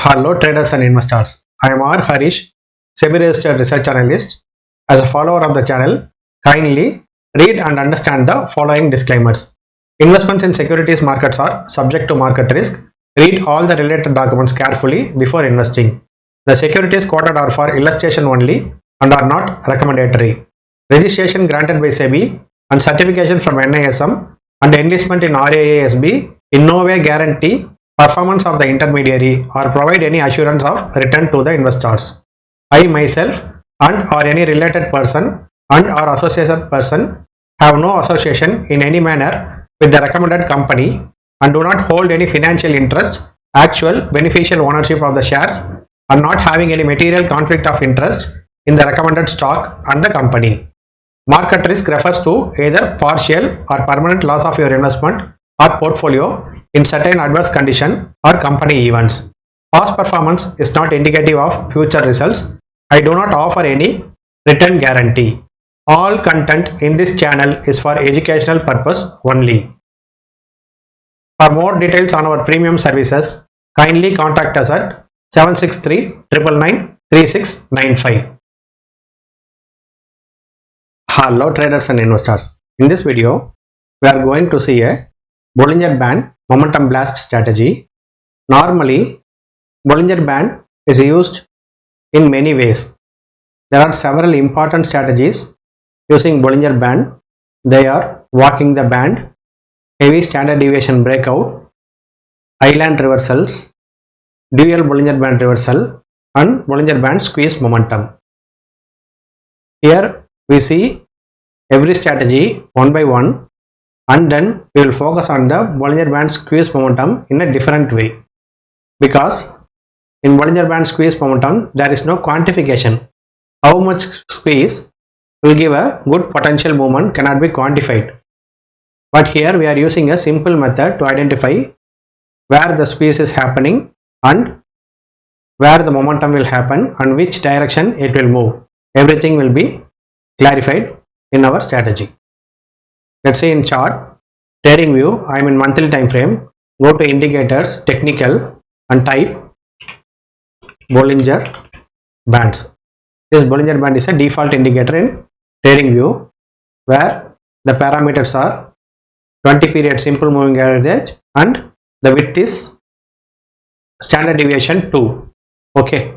Hello traders and investors. I am Haresh, SEBI Registered Research Analyst. As a follower of the channel, kindly read and understand the following disclaimers. Investments in securities markets are subject to market risk. Read all the related documents carefully before investing. The securities quoted are for illustration only and are not recommendatory. Registration granted by SEBI and certification from NISM and enlistment in RAASB in no way guarantee performance of the intermediary or provide any assurance of return to the investors. I myself and or any related person and or associated person have no association in any manner with the recommended company and do not hold any financial interest, actual beneficial ownership of the shares, and not having any material conflict of interest in the recommended stock and the company. Market risk refers to either partial or permanent loss of your investment or portfolio in certain adverse condition or company events. Past performance is not indicative of future results. I do not offer any return guarantee. All content in this channel is for educational purpose only. For more details on our premium services, kindly contact us at 763 999 3695. Hello traders and investors. In this video, we are going to see a Bollinger Band momentum blast strategy. Normally, Bollinger Band is used in many ways. There are several important strategies using Bollinger Band. They are walking the band, heavy standard deviation breakout, island reversals, dual Bollinger Band reversal, and Bollinger Band squeeze momentum. Here we see every strategy one by one, and then we will focus on the Bollinger Band squeeze momentum in a different way, because in Bollinger Band squeeze momentum there is no quantification. How much squeeze will give a good potential movement cannot be quantified, but here we are using a simple method to identify where the squeeze is happening and where the momentum will happen and which direction it will move. Everything will be clarified in our strategy. Let's say in chart, trading view, I am in monthly time frame. Go to indicators, technical, and type Bollinger Bands. This Bollinger Band is a default indicator in trading view, where the parameters are 20 period simple moving average and the width is standard deviation 2. Okay,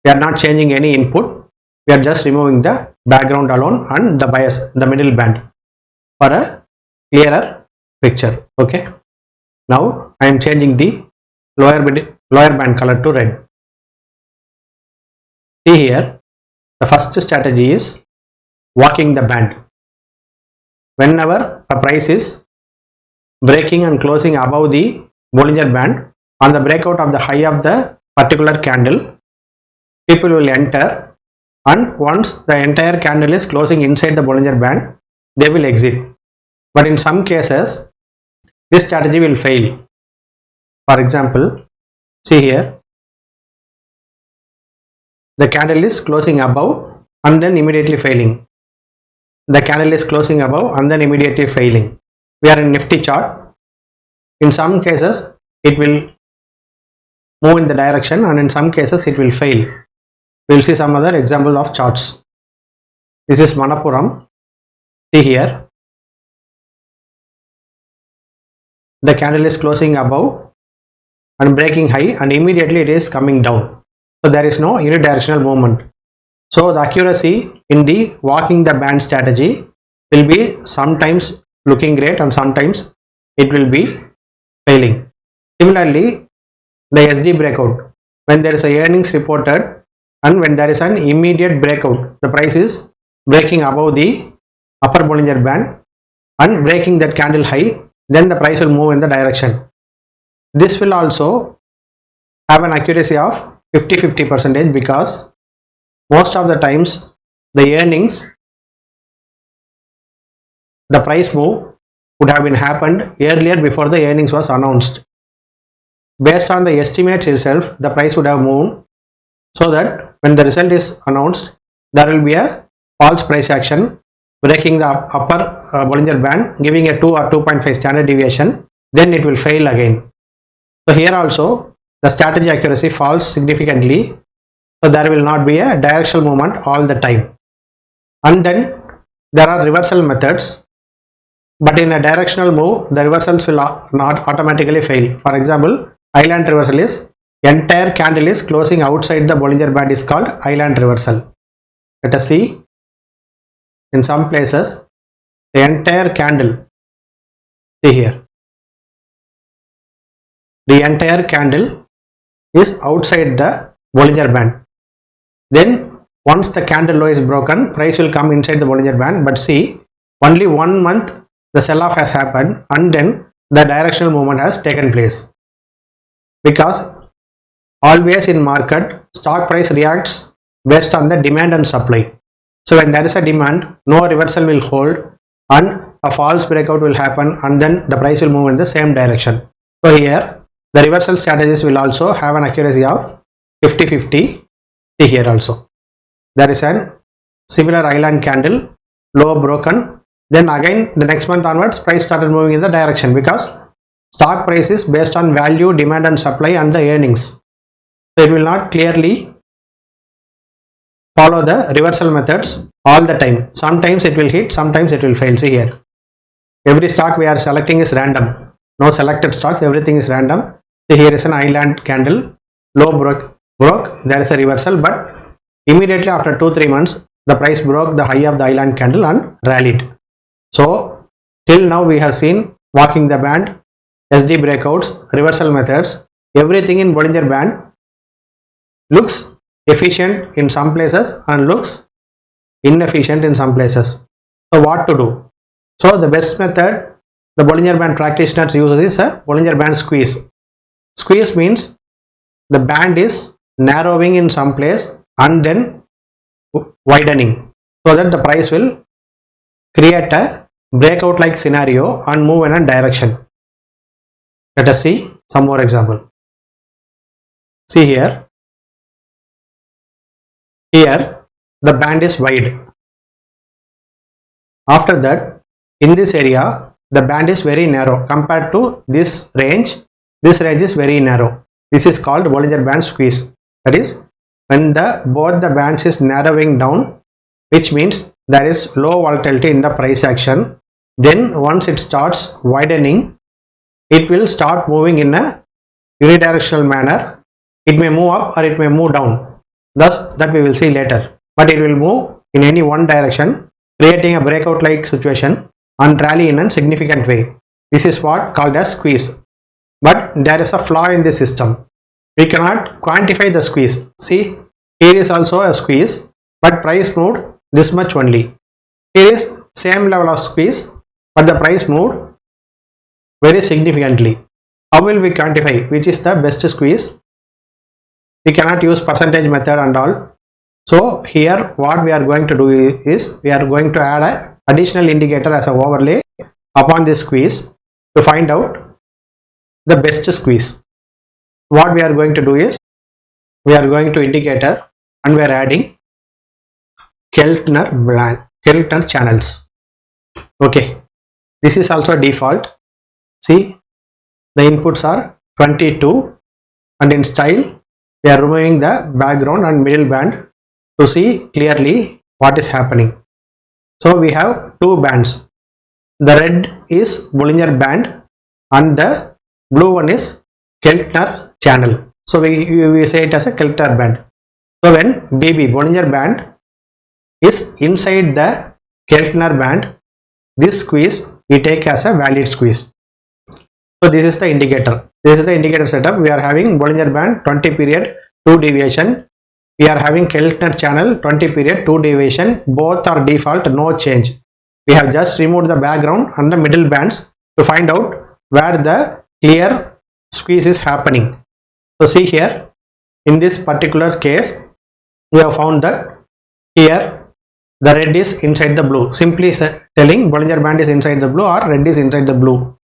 we are not changing any input. We are just removing the background alone and the bias, the middle band, for a clearer picture. Okay, now I am changing the lower band color to red. See here, the first strategy is walking the band. Whenever the price is breaking and closing above the Bollinger Band on the breakout of the high of the particular candle, people will enter, and once the entire candle is closing inside the Bollinger Band, they will exit. But in some cases, this strategy will fail. For example, see here, the candle is closing above and then immediately failing. The candle is closing above and then immediately failing. We are in Nifty chart. In some cases, it will move in the direction, and in some cases, it will fail. We will see some other example of charts. This is Manappuram. See here, the candle is closing above and breaking high, and immediately it is coming down. So there is no unidirectional movement. So the accuracy in the walking the band strategy will be sometimes looking great and sometimes it will be failing. Similarly, the SD breakout, when there is a earnings reported and when there is an immediate breakout, the price is breaking above the upper Bollinger Band and breaking that candle high, then the price will move in the direction. This will also have an accuracy of 50-50%, because most of the times the earnings, the price move would have been happened earlier before the earnings was announced. Based on the estimates itself, the price would have moved, so that when the result is announced, there will be a false price action, breaking the upper Bollinger Band, giving a 2 or 2.5 standard deviation, then it will fail again. So here also the strategy accuracy falls significantly. So there will not be a directional movement all the time. And then there are reversal methods, but in a directional move, the reversals will not automatically fail. For example, island reversal is entire candle is closing outside the Bollinger Band is called island reversal. Let us see. In some places, the entire candle, see here, the entire candle is outside the Bollinger Band. Then once the candle low is broken, price will come inside the Bollinger Band. But see, only 1 month the sell-off has happened and then the directional movement has taken place. Because always in market, stock price reacts based on the demand and supply. So when there is a demand, no reversal will hold and a false breakout will happen and then the price will move in the same direction. So here the reversal strategies will also have an accuracy of 50-50. See here also. There is an similar island candle, low broken. Then again the next month onwards price started moving in the direction because stock price is based on value, demand and supply and the earnings. So it will not clearly follow the reversal methods all the time. Sometimes it will hit, sometimes it will fail. See here. Every stock we are selecting is random. No selected stocks, everything is random. See here is an island candle, low broke, there is a reversal, but immediately after 2-3 months the price broke the high of the island candle and rallied. So till now we have seen walking the band, SD breakouts, reversal methods, everything in Bollinger Band looks efficient in some places and looks inefficient in some places. So what to do? So the best method the Bollinger Band practitioners uses is a Bollinger Band squeeze. Squeeze means the band is narrowing in some place and then widening so that the price will create a breakout like scenario and move in a direction. Let us see some more example. See here. Here the band is wide. After that, in this area the band is very narrow compared to this range. This range is very narrow. This is called Bollinger Band squeeze. That is when both the bands is narrowing down, which means there is low volatility in the price action. Then once it starts widening, it will start moving in a unidirectional manner. It may move up or it may move down. Thus that we will see later. But it will move in any one direction, creating a breakout like situation and rally in a significant way. This is what called as squeeze. But there is a flaw in the system. We cannot quantify the squeeze. See, here is also a squeeze, but price moved this much only. Here is same level of squeeze, but the price moved very significantly. How will we quantify which is the best squeeze? We cannot use percentage method and all. So here what we are going to do is we are going to add an additional indicator as an overlay upon this squeeze to find out the best squeeze. What we are going to do is we are going to indicator and we are adding Keltner channels. Okay, this is also default. See, the inputs are 22 and in style we are removing the background and middle band to see clearly what is happening. So we have two bands. The red is Bollinger Band and the blue one is Keltner channel. So we say it as a Keltner band. So when BB Bollinger Band is inside the Keltner band, this squeeze we take as a valid squeeze. So this is the indicator. This is the indicator setup. We are having Bollinger Band 20 period 2 deviation. We are having Keltner channel 20 period 2 deviation. Both are default, no change. We have just removed the background and the middle bands to find out where the clear squeeze is happening. So see here, in this particular case, we have found that here the red is inside the blue. Simply telling Bollinger Band is inside the blue or red is inside the blue.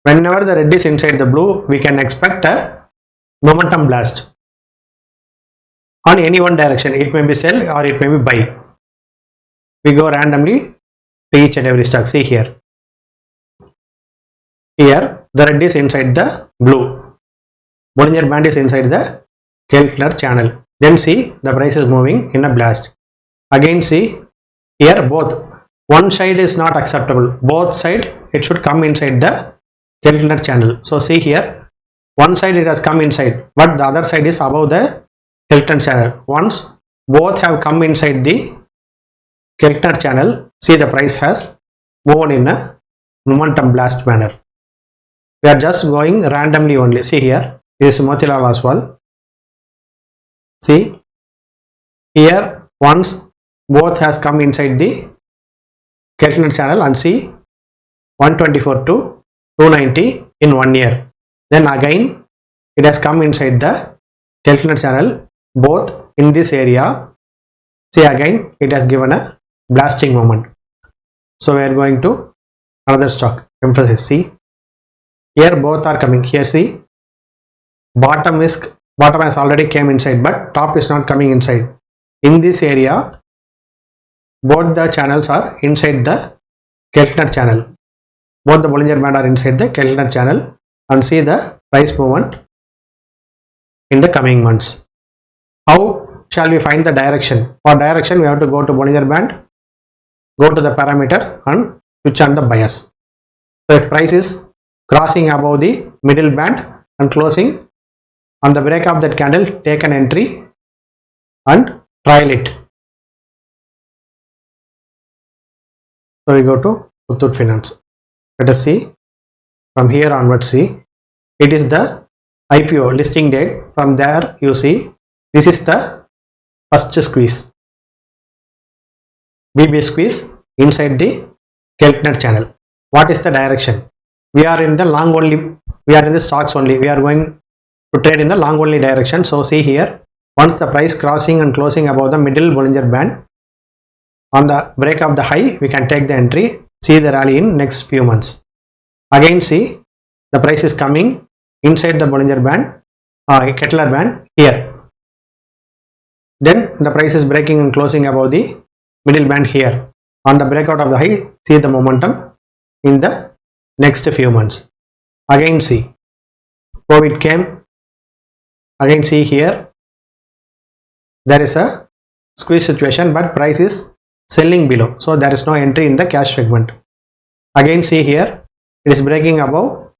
Whenever the red is inside the blue, we can expect a momentum blast on any one direction. It may be sell or it may be buy. We go randomly to each and every stock. See here. Here the red is inside the blue. Bollinger Band is inside the Keltner channel. Then see the price is moving in a blast. Again see here both. One side is not acceptable. Both side it should come inside the Keltner channel. So see here, one side it has come inside, but the other side is above the Keltner channel. Once both have come inside the Keltner channel, see the price has moved in a momentum blast manner. We are just going randomly only. See here, this is Motilal Oswal. See here, once both has come inside the Keltner channel and see 124 to 290 in 1 year. Then again it has come inside the Keltner channel, both in this area. See again it has given a blasting moment. So we are going to another stock, emphasis. See here both are coming. Here see bottom has already came inside, but top is not coming inside. In this area both the channels are inside the Keltner channel. Both the Bollinger Band are inside the Keltner channel, and see the price movement in the coming months. How shall we find the direction? For direction we have to go to Bollinger Band, go to the parameter and switch on the bias. So if price is crossing above the middle band and closing on the break of that candle, take an entry and trial it. So we go to Muthoot Finance. Let us see from here onwards. See, it is the IPO listing date. From there you see this is the first squeeze, BB squeeze inside the Keltner channel. What is the direction? We are in the long only, we are in the stocks only. We are going to trade in the long only direction. So see here, once the price crossing and closing above the middle Bollinger Band, on the break of the high we can take the entry, see the rally in next few months. Again see the price is coming inside the Bollinger Band, Keltner band here. Then the price is breaking and closing above the middle band here. On the breakout of the high, see the momentum in the next few months. Again see COVID came. Again see here there is a squeeze situation, but price is selling below, so there is no entry in the cash segment. Again see here it is breaking above,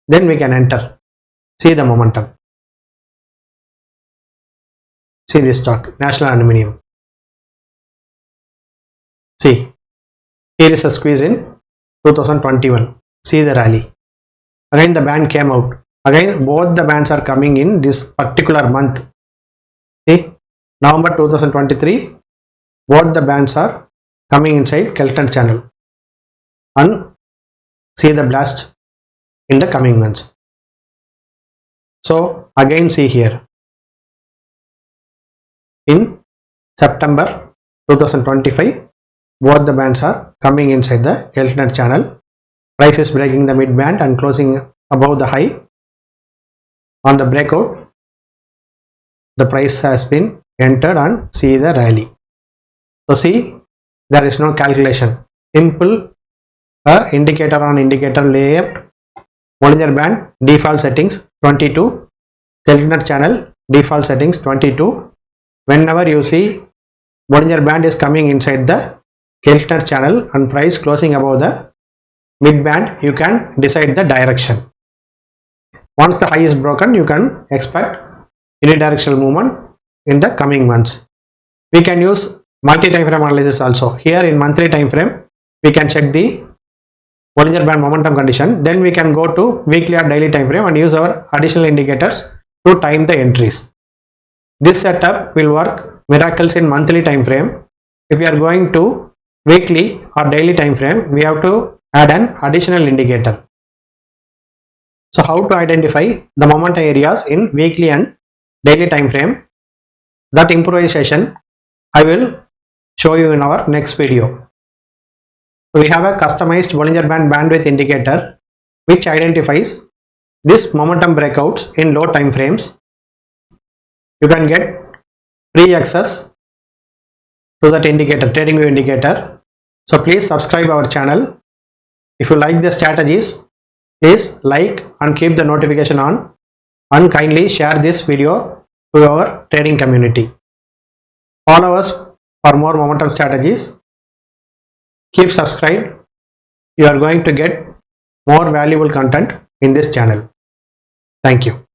then we can enter. See the momentum. See this stock, National Aluminium. See here is a squeeze in 2021. See the rally. Again the band came out. Again both the bands are coming in this particular month. See November 2023, both the bands are coming inside Keltner channel, and see the blast in the coming months. So again see here in September 2025, both the bands are coming inside the Keltner channel. Price is breaking the mid band and closing above the high. On the breakout, the price has been entered and see the rally. So see, there is no calculation. Simple indicator on indicator layout. Bollinger Band default settings 22, Keltner channel default settings 22. Whenever you see Bollinger Band is coming inside the Keltner channel and price closing above the mid band, you can decide the direction. Once the high is broken, you can expect unidirectional movement in the coming months. We can use multi-time frame analysis also. Here in monthly time frame, we can check the Bollinger Band momentum condition. Then we can go to weekly or daily time frame and use our additional indicators to time the entries. This setup will work miracles in monthly time frame. If we are going to weekly or daily time frame, we have to add an additional indicator. So how to identify the momentum areas in weekly and daily time frame? That improvisation I will show you in our next video. So we have a customized Bollinger Band bandwidth indicator which identifies this momentum breakouts in low time frames. You can get free access to that indicator, TradingView indicator. So please subscribe our channel. If you like the strategies, please like and keep the notification on. and kindly share this video to your trading community. Follow us for more momentum strategies. Keep subscribed. You are going to get more valuable content in this channel. Thank you.